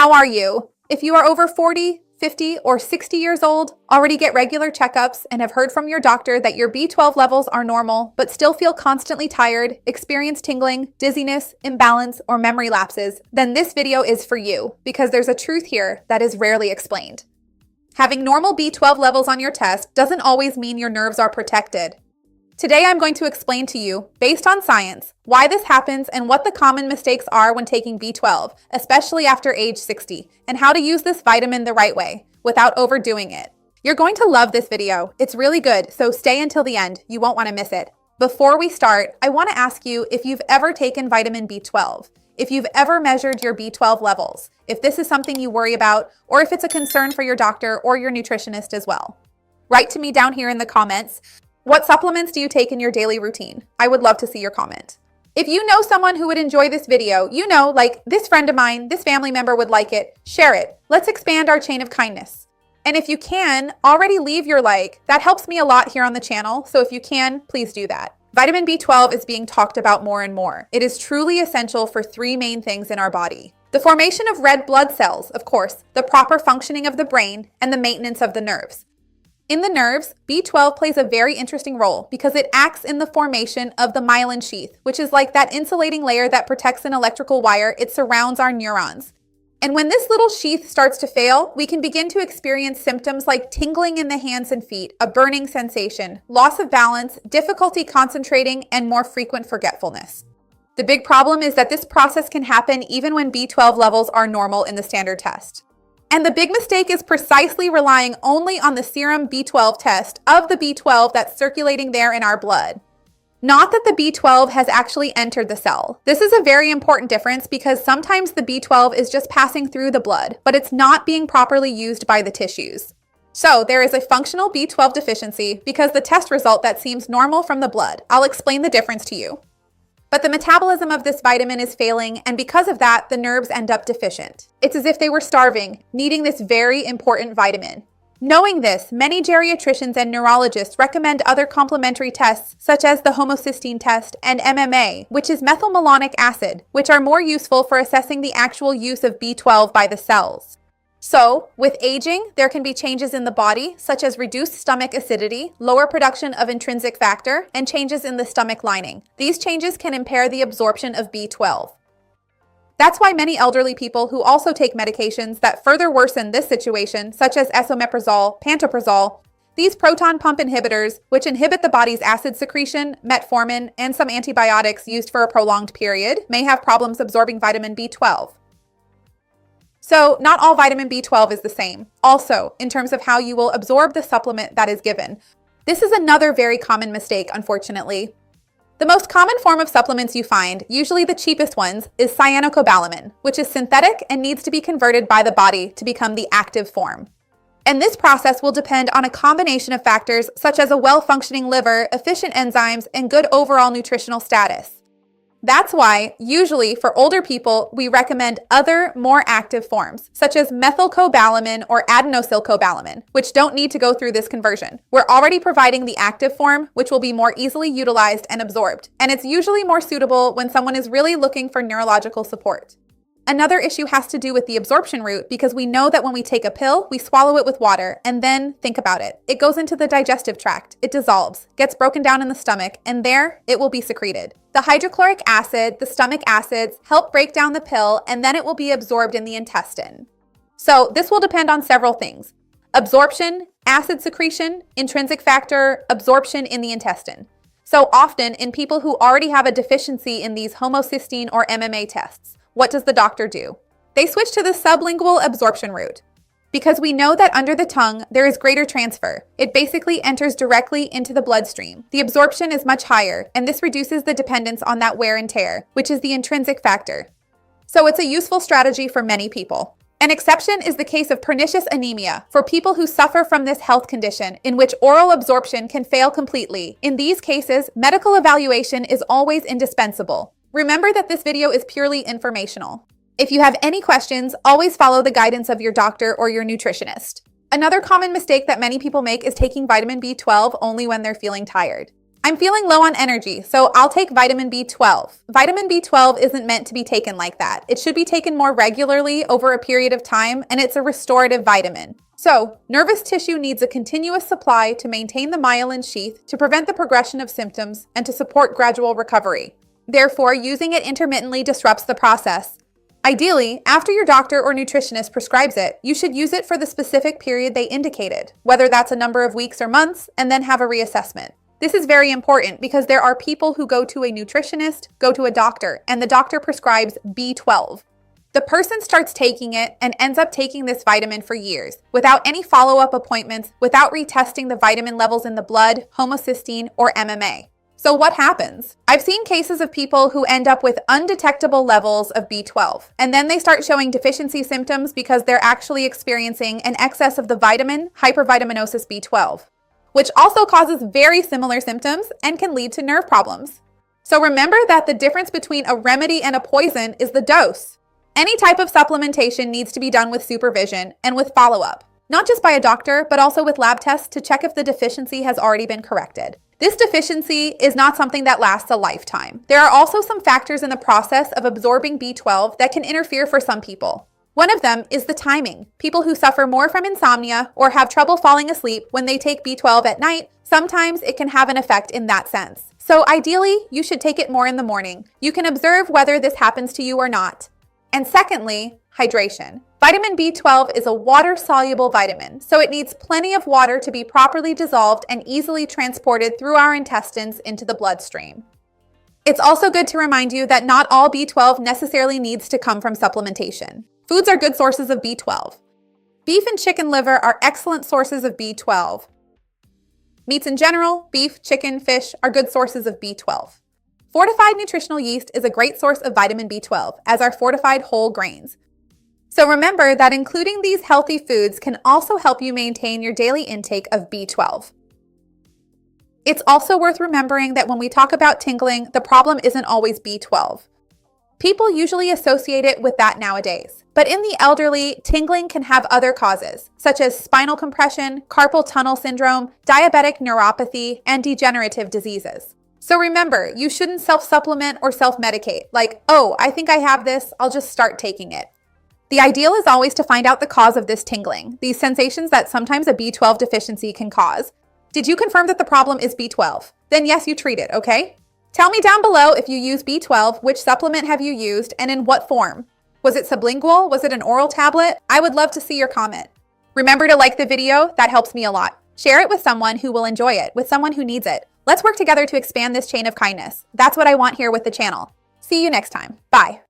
How are you? If you are over 40, 50, or 60 years old, already get regular checkups, and have heard from your doctor that your B12 levels are normal, but still feel constantly tired, experience tingling, dizziness, imbalance, or memory lapses, then this video is for you, because there's a truth here that is rarely explained. Having normal B12 levels on your test doesn't always mean your nerves are protected. Today I'm going to explain to you, based on science, why this happens and what the common mistakes are when taking B12, especially after age 60, and how to use this vitamin the right way, without overdoing it. You're going to love this video. It's really good, so stay until the end. You won't want to miss it. Before we start, I want to ask you if you've ever taken vitamin B12, if you've ever measured your B12 levels, if this is something you worry about, or if it's a concern for your doctor or your nutritionist as well. Write to me down here in the comments. What supplements do you take in your daily routine? I would love to see your comment. If you know someone who would enjoy this video, like this friend of mine, this family member would like it, share it. Let's expand our chain of kindness. And if you can, already leave your like. That helps me a lot here on the channel, so if you can, please do that. Vitamin B12 is being talked about more and more. It is truly essential for three main things in our body: the formation of red blood cells, of course, the proper functioning of the brain, and the maintenance of the nerves. In the nerves, B12 plays a very interesting role because it acts in the formation of the myelin sheath, which is like that insulating layer that protects an electrical wire. It surrounds our neurons. And when this little sheath starts to fail, we can begin to experience symptoms like tingling in the hands and feet, a burning sensation, loss of balance, difficulty concentrating, and more frequent forgetfulness. The big problem is that this process can happen even when B12 levels are normal in the standard test. And the big mistake is precisely relying only on the serum B12 test of the B12 that's circulating there in our blood. Not that the B12 has actually entered the cell. This is a very important difference because sometimes the B12 is just passing through the blood, but it's not being properly used by the tissues. So there is a functional B12 deficiency because the test result that seems normal from the blood. I'll explain the difference to you. But the metabolism of this vitamin is failing, and because of that, the nerves end up deficient. It's as if they were starving, needing this very important vitamin. Knowing this, many geriatricians and neurologists recommend other complementary tests, such as the homocysteine test and MMA, which is methylmalonic acid, which are more useful for assessing the actual use of B12 by the cells. So, with aging, there can be changes in the body, such as reduced stomach acidity, lower production of intrinsic factor, and changes in the stomach lining. These changes can impair the absorption of B12. That's why many elderly people who also take medications that further worsen this situation, such as esomeprazole, pantoprazole, these proton pump inhibitors, which inhibit the body's acid secretion, metformin, and some antibiotics used for a prolonged period, may have problems absorbing vitamin B12. So, not all vitamin B12 is the same. Also, in terms of how you will absorb the supplement that is given. This is another very common mistake, unfortunately. The most common form of supplements you find, usually the cheapest ones, is cyanocobalamin, which is synthetic and needs to be converted by the body to become the active form. And this process will depend on a combination of factors such as a well-functioning liver, efficient enzymes, and good overall nutritional status. That's why, usually for older people, we recommend other, more active forms, such as methylcobalamin or adenosylcobalamin, which don't need to go through this conversion. We're already providing the active form, which will be more easily utilized and absorbed, and it's usually more suitable when someone is really looking for neurological support. Another issue has to do with the absorption route because we know that when we take a pill, we swallow it with water, and then, think about it, it goes into the digestive tract, it dissolves, gets broken down in the stomach, and there, it will be secreted. The hydrochloric acid, the stomach acids, help break down the pill, and then it will be absorbed in the intestine. So this will depend on several things: absorption, acid secretion, intrinsic factor, absorption in the intestine. So often, in people who already have a deficiency in these homocysteine or MMA tests, what does the doctor do? They switch to the sublingual absorption route. Because we know that under the tongue, there is greater transfer. It basically enters directly into the bloodstream. The absorption is much higher, and this reduces the dependence on that wear and tear, which is the intrinsic factor. So it's a useful strategy for many people. An exception is the case of pernicious anemia for people who suffer from this health condition in which oral absorption can fail completely. In these cases, medical evaluation is always indispensable. Remember that this video is purely informational. If you have any questions, always follow the guidance of your doctor or your nutritionist. Another common mistake that many people make is taking vitamin B12 only when they're feeling tired. I'm feeling low on energy, so I'll take vitamin B12. Vitamin B12 isn't meant to be taken like that. It should be taken more regularly over a period of time, and it's a restorative vitamin. So, nervous tissue needs a continuous supply to maintain the myelin sheath, to prevent the progression of symptoms, and to support gradual recovery. Therefore, using it intermittently disrupts the process. Ideally, after your doctor or nutritionist prescribes it, you should use it for the specific period they indicated, whether that's a number of weeks or months, and then have a reassessment. This is very important because there are people who go to a nutritionist, go to a doctor, and the doctor prescribes B12. The person starts taking it and ends up taking this vitamin for years, without any follow-up appointments, without retesting the vitamin levels in the blood, homocysteine, or MMA. So what happens? I've seen cases of people who end up with undetectable levels of B12, and then they start showing deficiency symptoms because they're actually experiencing an excess of the vitamin, hypervitaminosis B12, which also causes very similar symptoms and can lead to nerve problems. So remember that the difference between a remedy and a poison is the dose. Any type of supplementation needs to be done with supervision and with follow-up, not just by a doctor, but also with lab tests to check if the deficiency has already been corrected. This deficiency is not something that lasts a lifetime. There are also some factors in the process of absorbing B12 that can interfere for some people. One of them is the timing. People who suffer more from insomnia or have trouble falling asleep when they take B12 at night, sometimes it can have an effect in that sense. So ideally, you should take it more in the morning. You can observe whether this happens to you or not. And secondly, hydration. Vitamin B12 is a water-soluble vitamin, so it needs plenty of water to be properly dissolved and easily transported through our intestines into the bloodstream. It's also good to remind you that not all B12 necessarily needs to come from supplementation. Foods are good sources of B12. Beef and chicken liver are excellent sources of B12. Meats in general, beef, chicken, fish are good sources of B12. Fortified nutritional yeast is a great source of vitamin B12, as are fortified whole grains. So remember that including these healthy foods can also help you maintain your daily intake of B12. It's also worth remembering that when we talk about tingling, the problem isn't always B12. People usually associate it with that nowadays. But in the elderly, tingling can have other causes, such as spinal compression, carpal tunnel syndrome, diabetic neuropathy, and degenerative diseases. So remember, you shouldn't self-supplement or self-medicate, like, oh, I think I have this, I'll just start taking it. The ideal is always to find out the cause of this tingling, these sensations that sometimes a B12 deficiency can cause. Did you confirm that the problem is B12? Then yes, you treat it, okay? Tell me down below if you use B12, which supplement have you used, and in what form? Was it sublingual? Was it an oral tablet? I would love to see your comment. Remember to like the video, that helps me a lot. Share it with someone who will enjoy it, with someone who needs it. Let's work together to expand this chain of kindness. That's what I want here with the channel. See you next time. Bye.